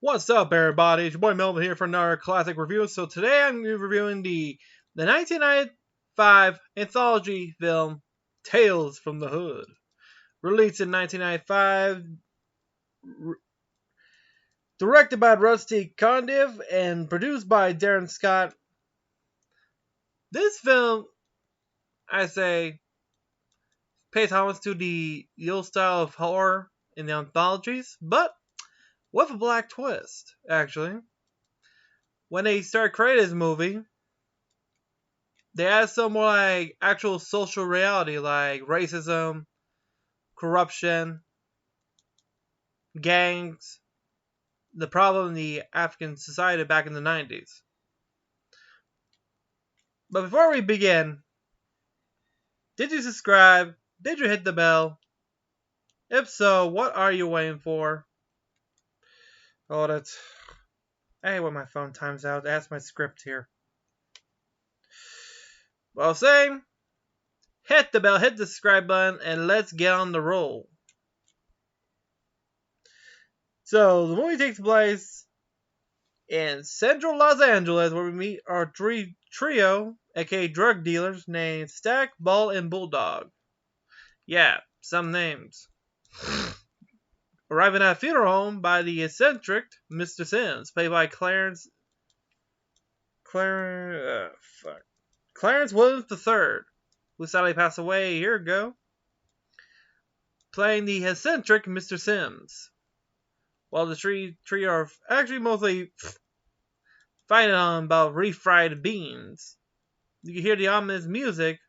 What's up, everybody? It's your boy Melvin here for another classic review. So today I'm going to be reviewing the 1995 anthology film Tales from the Hood, released in 1995, directed by Rusty Condiv and produced by Darren Scott. This film, I say, pays homage to the old style of horror in the anthologies, but with a black twist. Actually, when they started creating this movie, they add some more like actual social reality, like racism, corruption, gangs, the problem in the African society back in the 90s. But before we begin, did you subscribe? Did you hit the bell? If so, what are you waiting for? Oh, that's... I hate when my phone times out. That's my script here. Well, saying, hit the bell, hit the subscribe button, and let's get on the roll. So, the movie takes place in central Los Angeles, where we meet our trio, aka drug dealers, named Stack, Ball, and Bulldog. Yeah, some names. Arriving at a funeral home by the eccentric Mr. Sims, played by Clarence Williams III, who sadly passed away a year ago, playing the eccentric Mr. Sims. While the trio are actually mostly fighting on about refried beans. You can hear the ominous music,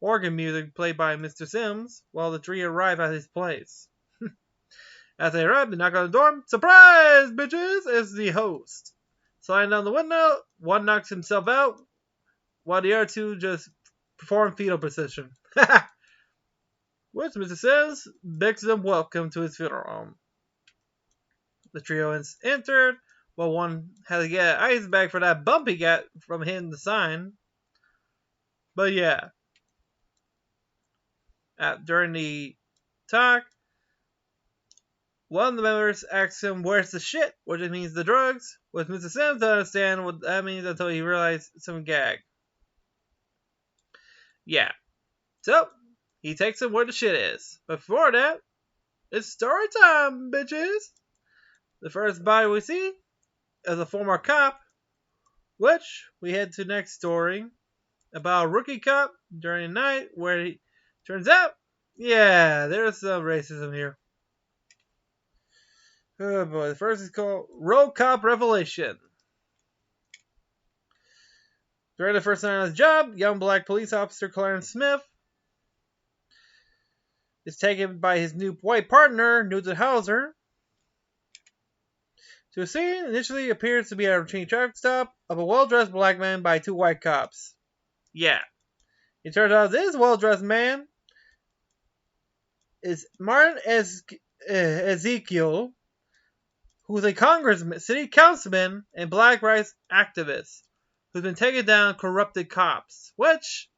organ music, played by Mr. Sims, while the trio arrive at his place. As they arrive, they knock on the door. Surprise, bitches! Is the host. Sliding down the window, one knocks himself out, while the other two just perform fetal position. Which Mr. Sims begs them welcome to his funeral home. The trio is entered, while one has to get an ice bag for that bump he got from hitting the sign. But yeah. During the talk, one of the members asks him, "Where's the shit?" which means the drugs, with Mr. Sims to understand what that means until he realized some gag. Yeah. So, he takes him where the shit is. But before that, it's story time, bitches! The first body we see is a former cop, which we head to next story about a rookie cop during the night where he turns out, yeah, there's some racism here. Oh boy, the first is called Road Cop Revelation. During the first night on his job, young black police officer Clarence Smith is taken by his new white partner, Newton Hauser, to a scene initially appears to be a routine traffic stop of a well-dressed black man by two white cops. Yeah. It turns out this well-dressed man is Martin Ezekiel, who's a congressman, city councilman, and black rights activist, who's been taking down corrupted cops, which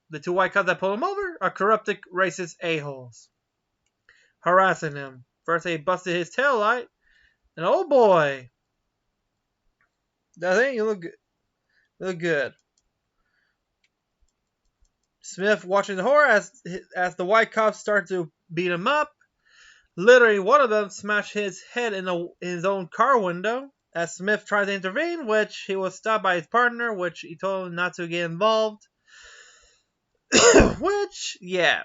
the two white cops that pull him over are corrupted racist a-holes, harassing him. First they busted his taillight, and oh boy, that thing, you look good. Smith watching the horror as the white cops start to beat him up. Literally, one of them smashed his head in his own car window as Smith tried to intervene, which he was stopped by his partner, which he told him not to get involved. Which, yeah,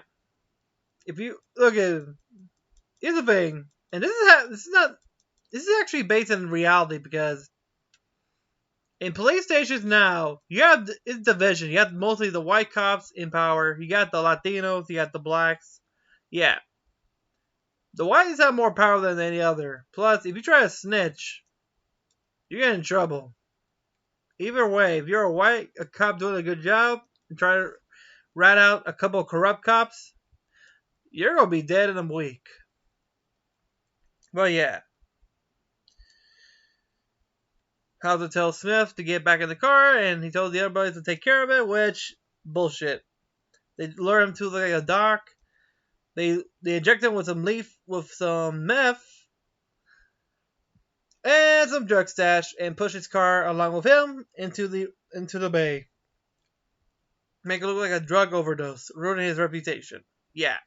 if you look at it, here's the thing, and this is actually based in reality because in police stations now, you have it's division. You have mostly the white cops in power. You got the Latinos. You got the blacks. Yeah. The whites have more power than any other. Plus, if you try to snitch, you get in trouble. Either way, if you're a cop doing a good job, and try to rat out a couple of corrupt cops, you're going to be dead in a week. But yeah. Hauser tells Smith to get back in the car, and he told the other boys to take care of it, which, bullshit. They lure him to a dock. They inject him with some meth, and some drug stash and push his car along with him into the bay. Make it look like a drug overdose, ruining his reputation. Yeah.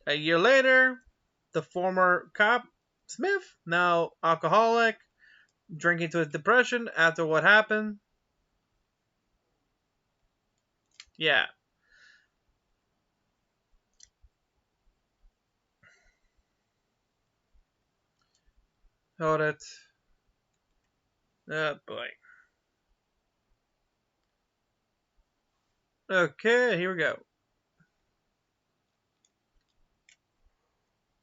A year later, the former cop, Smith, now alcoholic, drinking to his depression after what happened. Yeah. Hold it. Oh boy. Okay, here we go.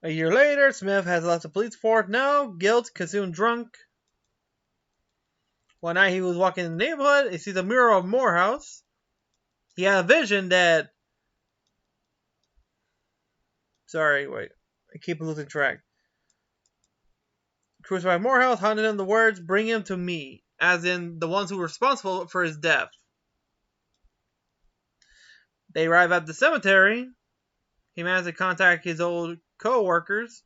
A year later, Smith has left the police force. Now, guilt, consumed drunk. One night he was walking in the neighborhood. He sees a mural of Morehouse. He had a vision that. Sorry, wait. I keep losing track. Crucified Morehouse handed him the words, "Bring him to me," as in the ones who were responsible for his death. They arrive at the cemetery. He managed to contact his old co-workers,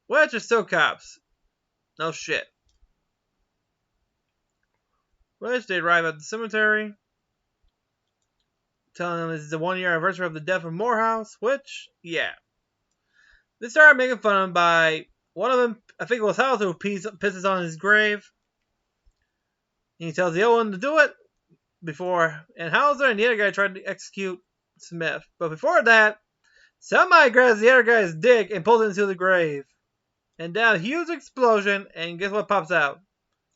which are still cops. No shit. Which they arrive at the cemetery, telling them it's the 1 year anniversary of the death of Morehouse, which, yeah. They started making fun of him by one of them, I think it was House, who pisses on his grave. And he tells the other one to do it before, and Hauser and the other guy tried to execute Smith. But before that, somebody grabs the other guy's dick and pulls it into the grave. And then a huge explosion, and guess what pops out?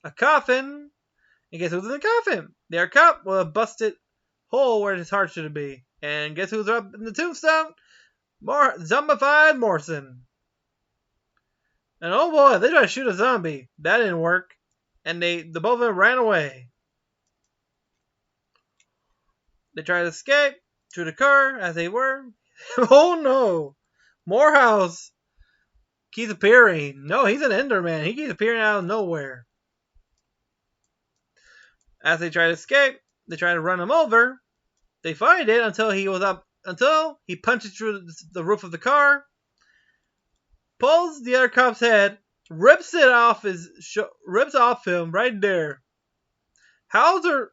A coffin. And guess who's in the coffin? Their cop with a busted hole where his heart should be. And guess who's up in the tombstone? More zombified Morrison. And oh boy, they tried to shoot a zombie. That didn't work. And the both of them ran away. They tried to escape to the car as they were. Oh no! Morehouse keeps appearing. No, he's an Enderman. He keeps appearing out of nowhere. As they try to escape, they try to run him over. They find it until he punches through the roof of the car, pulls the other cop's head, rips off him right there. Hauser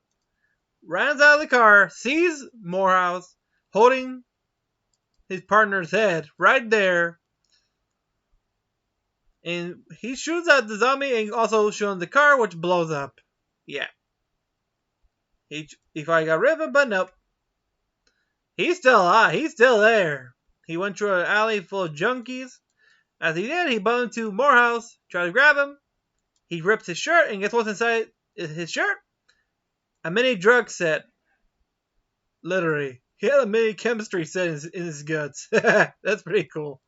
runs out of the car, sees Morehouse holding his partner's head right there, and he shoots at the zombie and also shoots the car, which blows up. Yeah. He probably got rid of him, but nope. He's still alive. He's still there. He went through an alley full of junkies. As he did, he bumped into Morehouse, tried to grab him. He rips his shirt, and guess what's inside his shirt? A mini drug set. Literally. He had a mini chemistry set in his guts. That's pretty cool.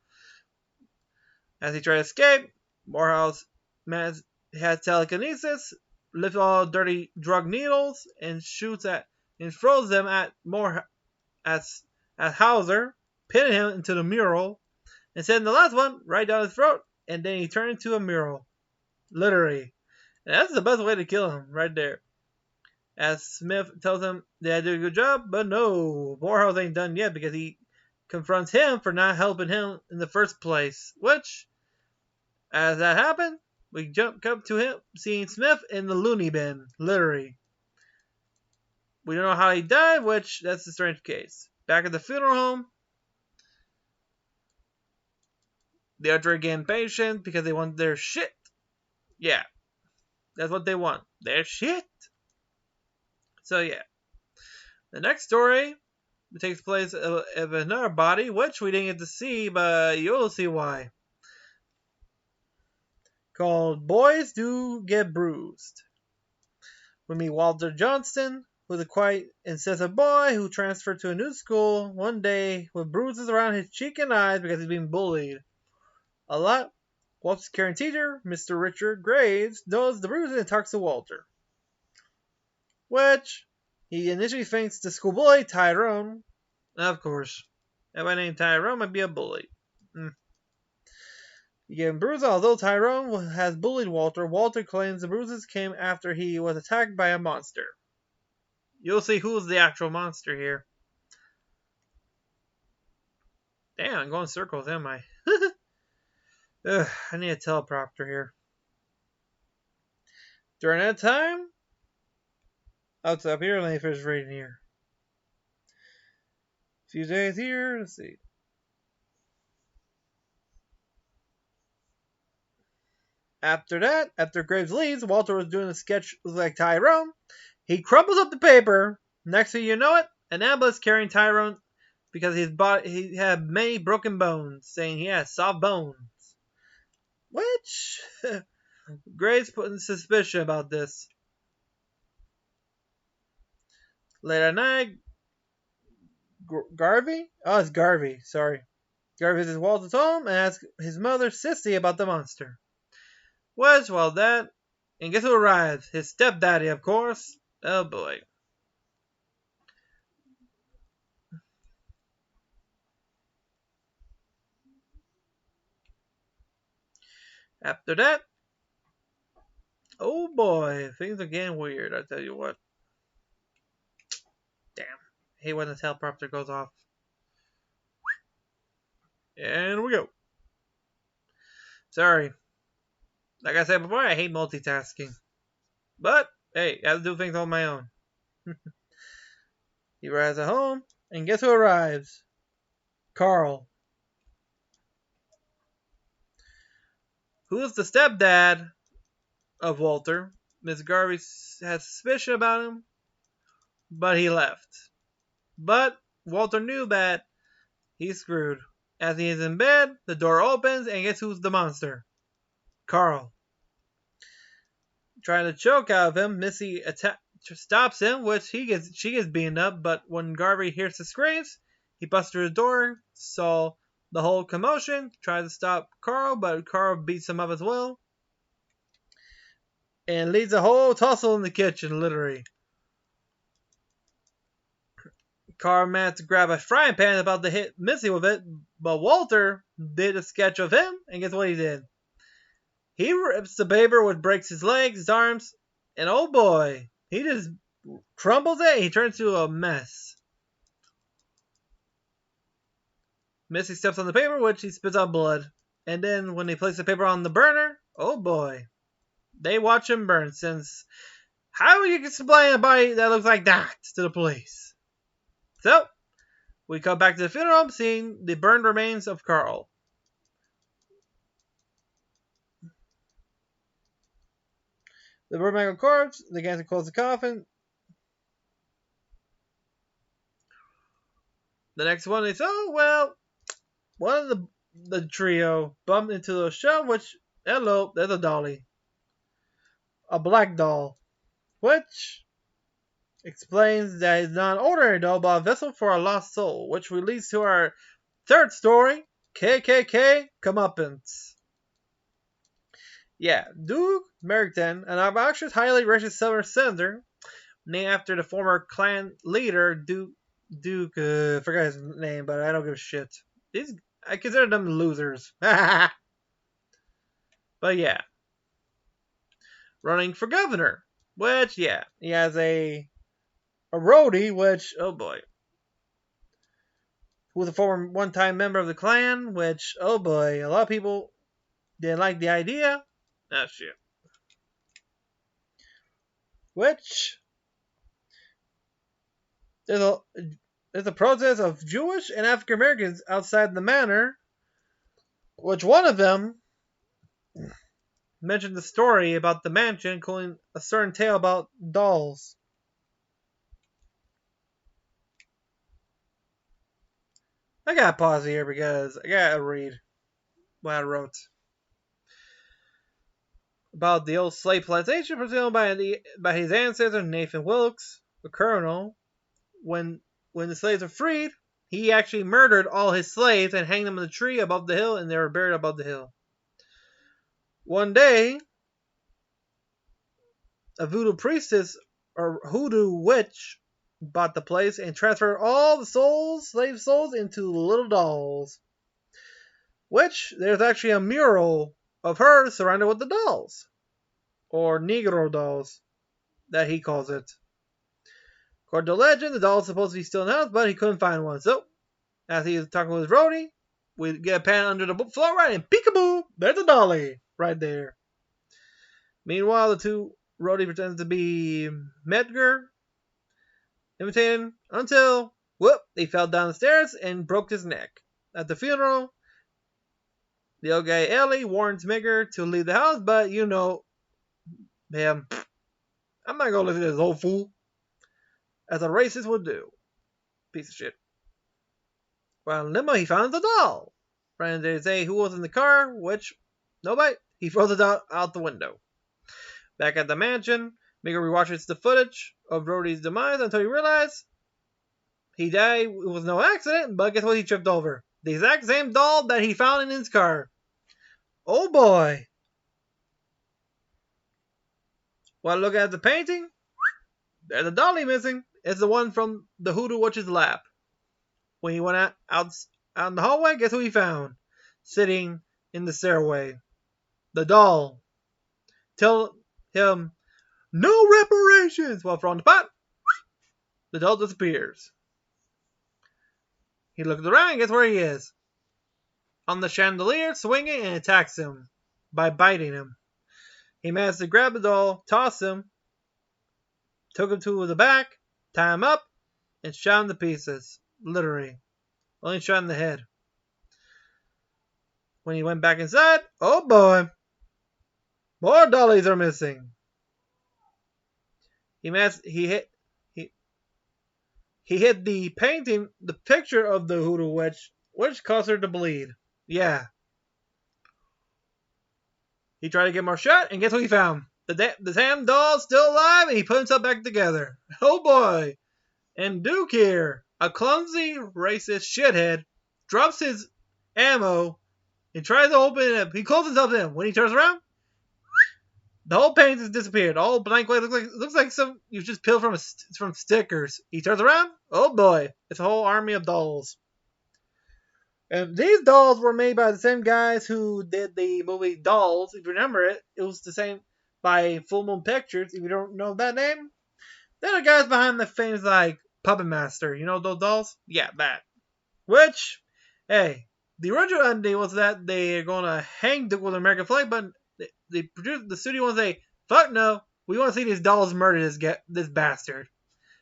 As he tried to escape, Morehouse has telekinesis, lifts all dirty drug needles, and throws them at Hauser, pinning him into the mural, and sending the last one right down his throat, and then he turned into a mural. Literally. And that's the best way to kill him, right there. As Smith tells him that I did a good job, but no, Morehouse ain't done yet because he confronts him for not helping him in the first place. Which, as that happened, we jump up to him seeing Smith in the loony bin, literally. We don't know how he died, which that's a strange case. Back at the funeral home, they are drinking patient because they want their shit. Yeah, that's what they want. Their shit. So yeah. The next story takes place of another body, which we didn't get to see, but you'll see why. Called Boys Do Get Bruised. We meet Walter Johnston, who's a quiet and sensitive boy who transferred to a new school one day with bruises around his cheek and eyes because he's being bullied a lot. Walter's caring teacher, Mr. Richard Graves, knows the bruises and talks to Walter. Which he initially thinks the school bully, Tyrone. Of course. Everybody named Tyrone might be a bully. He gave him bruises. Although Tyrone has bullied Walter, Walter claims the bruises came after he was attacked by a monster. You'll see who's the actual monster here. Damn, I'm going in circles, am I? Ugh, I need a teleprompter here. During that time, I'll stop here. Let me finish reading here. A few days here. Let's see. After that, after Graves leaves, Walter was doing a sketch like Tyrone. He crumbles up the paper. Next thing you know it, an ambulance carrying Tyrone because he had many broken bones, saying he has soft bones. Which Graves put in suspicion about this. Late at night, Garvey? Oh, it's Garvey. Sorry. Garvey visits Walter's home and asks his mother, Sissy, about the monster. Well, that. And guess who arrives? His stepdaddy, of course. Oh boy. After that, oh boy, things are getting weird, I tell you what. Damn. I hate when the teleprompter goes off. And we go. Sorry. Like I said before, I hate multitasking. But, hey, I have to do things on my own. He arrives at home, and guess who arrives? Carl. Who is the stepdad of Walter. Miss Garvey had suspicion about him, but he left. But Walter knew that he's screwed. As he is in bed, the door opens, and guess who's the monster? Carl. Trying to choke out of him, Missy stops him, which she gets beaten up. But when Garvey hears the screams, he busts through the door, saw the whole commotion, tries to stop Carl, but Carl beats him up as well, and leads a whole tussle in the kitchen, literally. Carl managed to grab a frying pan about to hit Missy with it, but Walter did a sketch of him, and guess what he did? He rips the paper, which breaks his legs, his arms, and oh boy, he just crumbles it, and he turns into a mess. Missy steps on the paper, which he spits out blood. And then when they place the paper on the burner, oh boy, they watch him burn, since how will you explain a body that looks like that to the police? So, we come back to the funeral home, seeing the burned remains of Carl. The burned Michael corpse, they began to close the coffin. The next one is, oh, well, one of the trio bumped into the shell, which, hello, there's a dolly. A black doll. Which explains that it's not an ordinary doll, but a vessel for a lost soul, which leads to our third story, KKK Comeuppance. Yeah, Duke Merrington, an obnoxious, highly racist Southern senator, named after the former Klan leader, Duke, I forgot his name, but I don't give a shit. I consider them losers. But yeah. Running for governor. Which, yeah, he has a roadie, which, oh boy. Who was a former one-time member of the Klan, which, oh boy, a lot of people didn't like the idea. Oh shit. Which, there's a protest of Jewish and African Americans outside the manor, which one of them mentioned the story about the mansion, calling a certain tale about dolls. I gotta pause here because I gotta read what I wrote about the old slave plantation presumed by his ancestor Nathan Wilkes, the colonel. When the slaves were freed, he actually murdered all his slaves and hanged them in a tree above the hill, and they were buried above the hill. One day, a voodoo priestess or hoodoo witch bought the place and transferred all the slave souls into little dolls. Which, there's actually a mural of her surrounded with the dolls. Or Negro dolls, that he calls it. According to legend, the doll is supposed to be still in the house, but he couldn't find one. So, as he was talking with his roadie, We get a pan under the floor right and peekaboo, there's a dolly right there. Meanwhile, the two roadie pretends to be Medgar, imitating until, whoop, he fell down the stairs and broke his neck. At the funeral, the old guy Ellie warns Medgar to leave the house, but you know him. I'm not gonna listen to this old fool, as a racist would do. Piece of shit. While in limo, he finds the doll. Brian they say who was in the car, which nobody. He throws it out the window. Back at the mansion, Mega rewatches the footage of Rhodey's demise until he realizes he died. It was no accident, but guess what he tripped over? The exact same doll that he found in his car. Oh boy. While looking at the painting, there's a dolly missing. It's the one from the Hoodoo Witch's lap. When he went out in the hallway, guess who he found? Sitting in the stairway. The doll. Tell him, no reparations! While throwing the pot, the doll disappears. He looks around and guess where he is? On the chandelier, swinging, and attacks him by biting him. He manages to grab the doll, toss him, took him to the back, tie him up, and shot him to pieces. Literally. Only shot in the head. When he went back inside, oh boy! More dollies are missing. He hit the painting, the picture of the Hoodoo Witch, which caused her to bleed. Yeah. He tried to get more shot, and guess what he found? The damn doll's still alive, and he put himself back together. Oh boy! And Duke here, a clumsy, racist shithead, drops his ammo and tries to open it up. He closes himself in. When he turns around, the whole paint has disappeared. All blank white looks like some you just peeled from stickers. He turns around. Oh boy, it's a whole army of dolls. And these dolls were made by the same guys who did the movie Dolls. If you remember it, it was the same by Full Moon Pictures. If you don't know that name, they're the guys behind the famous like Puppet Master. You know those dolls? Yeah, that. Which, hey, the original ending was that they're gonna hang Duke with an American flag, but the studio wants to say, fuck no, we want to see these dolls murder this bastard.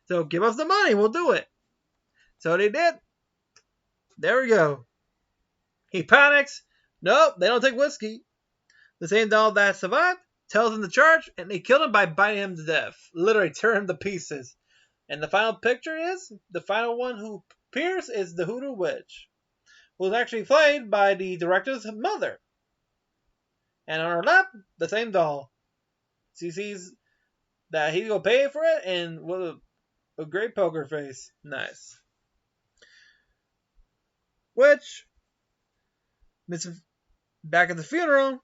So give us the money, we'll do it. So they did. There we go. He panics. Nope, they don't take whiskey. The same doll that survived tells him to charge, and they killed him by biting him to death. Literally tear him to pieces. And the final picture is, the final one who appears is the Hoodoo Witch, who's actually played by the director's mother. And on her lap, the same doll. She sees that he's gonna pay for it, and with a great poker face. Nice. Which, back at the funeral,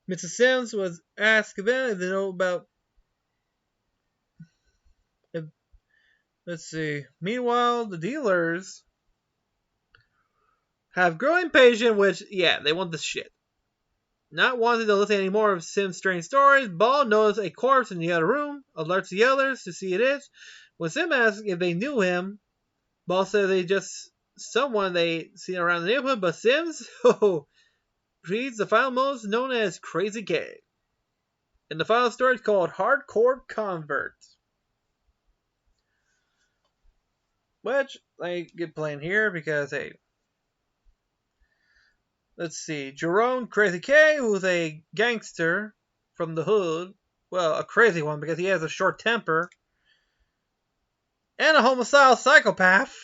Mrs. Sims was asked about if they know about. Let's see. Meanwhile, the dealers have growing patience, which, yeah, they want the shit. Not wanting to listen any more of Sim's strange stories, Ball notices a corpse in the other room, alerts the others to see it is. When Sim asks if they knew him, Ball says they just someone they seen around the neighborhood, but Sims reads the final most known as Crazy K. And the final story is called Hardcore Convert. Which I get playing here because, hey, let's see. Jerome Crazy K, who's a gangster from the hood. Well, a crazy one because he has a short temper. And a homicidal psychopath.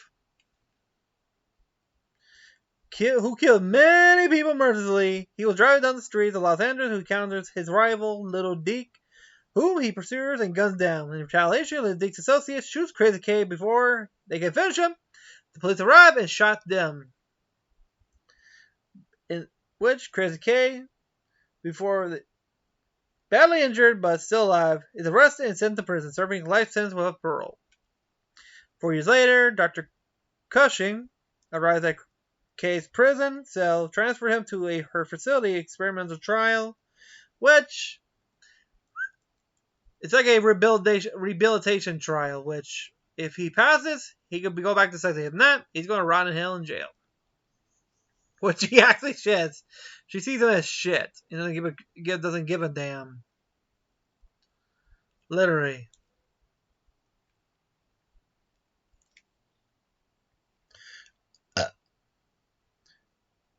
Who killed many people mercilessly. He was driving down the streets of Los Angeles who encounters his rival, Little Deke, whom he pursues and guns down. In retaliation, Little Deke's associates shoots Crazy K before they can finish him. The police arrive and shot them. In which Crazy K, badly injured but still alive, is arrested and sent to prison, serving a life sentence without parole. 4 years later, Dr. Cushing arrives at K's prison cell, transferred him to her facility experimental trial, which it's like a rehabilitation trial, which if he passes, he could go back to society. If not, he's going to rot in hell in jail. which he actually shits. She sees him as shit. He doesn't give a damn. Literally.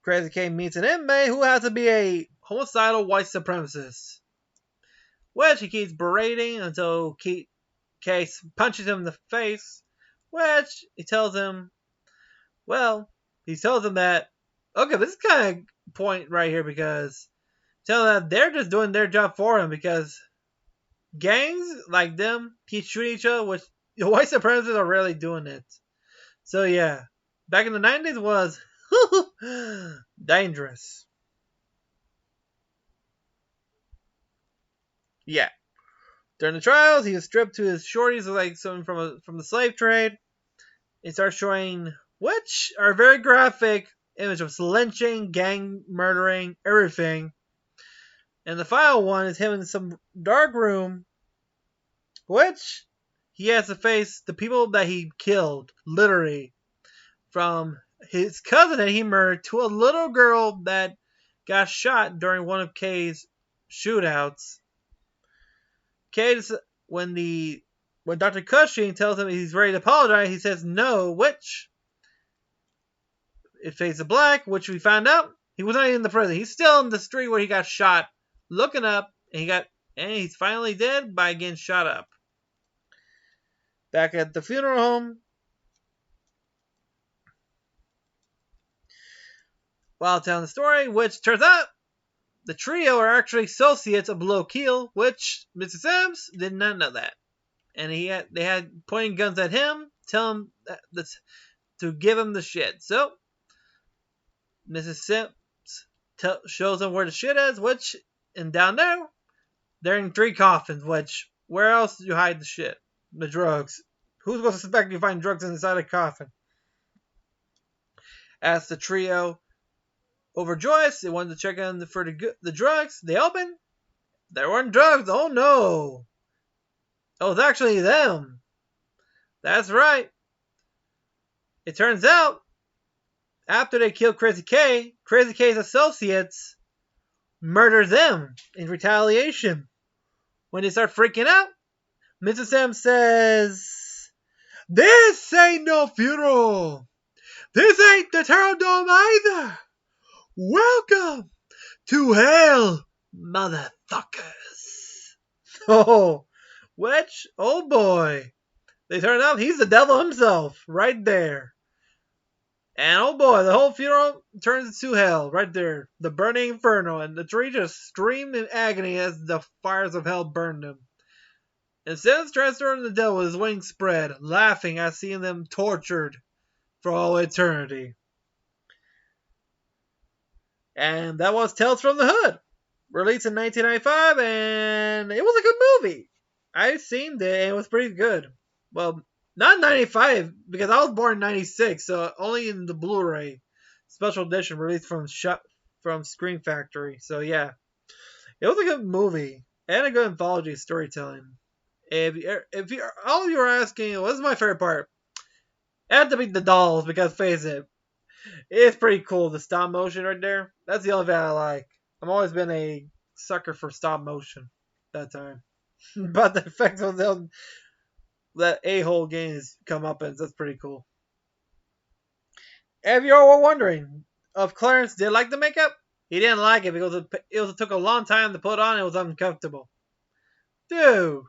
Crazy K meets an inmate who has to be a homicidal white supremacist, which he keeps berating until K punches him in the face, which he tells him, that, okay, this is kind of point right here because tell him that they're just doing their job for him because gangs like them keep shooting each other, which the white supremacists are rarely doing it. So yeah, back in the 90s was dangerous. Yeah. During the trials, he was stripped to his shorties like something from the slave trade. He starts showing which are very graphic image of lynching, gang murdering, everything. And the final one is him in some dark room, which he has to face the people that he killed, literally, from his cousin that he murdered to a little girl that got shot during one of Kay's shootouts. Kay, when Dr. Cushing tells him he's ready to apologize, he says no, which it fades to black, which we found out he was not even in the prison. He's still in the street where he got shot, looking up, and he's finally dead by getting shot up. Back at the funeral home, while telling the story, which turns out the trio are actually associates of Below Keel, which Mr. Sims did not know that. And they had pointing guns at him, telling him to give him the shit. So Mrs. Sims shows him where the shit is, and down there, they're in 3 coffins, which, where else do you hide the shit? The drugs. Who's going to suspect you find drugs inside a coffin? As the trio overjoyed, they wanted to check in for the drugs. They opened. There weren't drugs. Oh no. It was actually them. That's right. It turns out, after they killed Crazy K's associates murdered them in retaliation. When they start freaking out, Mr. Sam says, "This ain't no funeral. This ain't the Turtle Dome either. Welcome to hell, motherfuckers." Oh, which, oh boy. They turn out he's the devil himself, right there. And oh boy, the whole funeral turns into hell, right there. The burning inferno, and the 3 just screamed in agony as the fires of hell burned them. And Sims transformed into the devil with his wings spread, laughing at seeing them tortured for all eternity. And that was Tales from the Hood, released in 1995, and it was a good movie. I've seen it, and it was pretty good. Well, not 95, because I was born in 96, so only in the Blu-ray special edition released from Screen Factory. So yeah, it was a good movie and a good anthology storytelling. If you all of you are asking, what's my favorite part? It had to be the dolls, because face it, it's pretty cool, the stop motion right there. That's the only thing I like. I've always been a sucker for stop motion that time. But the effects of that a-hole games come up, and that's pretty cool. If you all were wondering if Clarence did like the makeup, he didn't like it because it took a long time to put on. It was uncomfortable. Dude,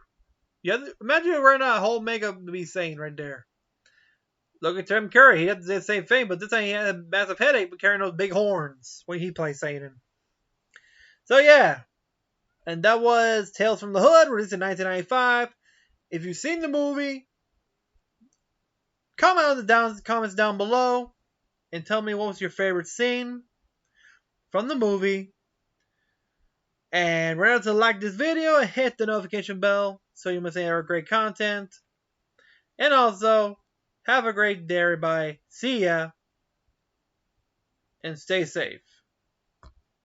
imagine wearing a whole makeup to be sane right there. Look at Tim Curry. He did the same thing, but this time he had a massive headache but carrying those big horns when he plays Satan. So yeah, and that was Tales from the Hood, released in 1995. If you've seen the movie, comment in the comments down below and tell me what was your favorite scene from the movie. And remember to like this video and hit the notification bell so you miss any of our great content. And also, have a great day, everybody. See ya. And stay safe.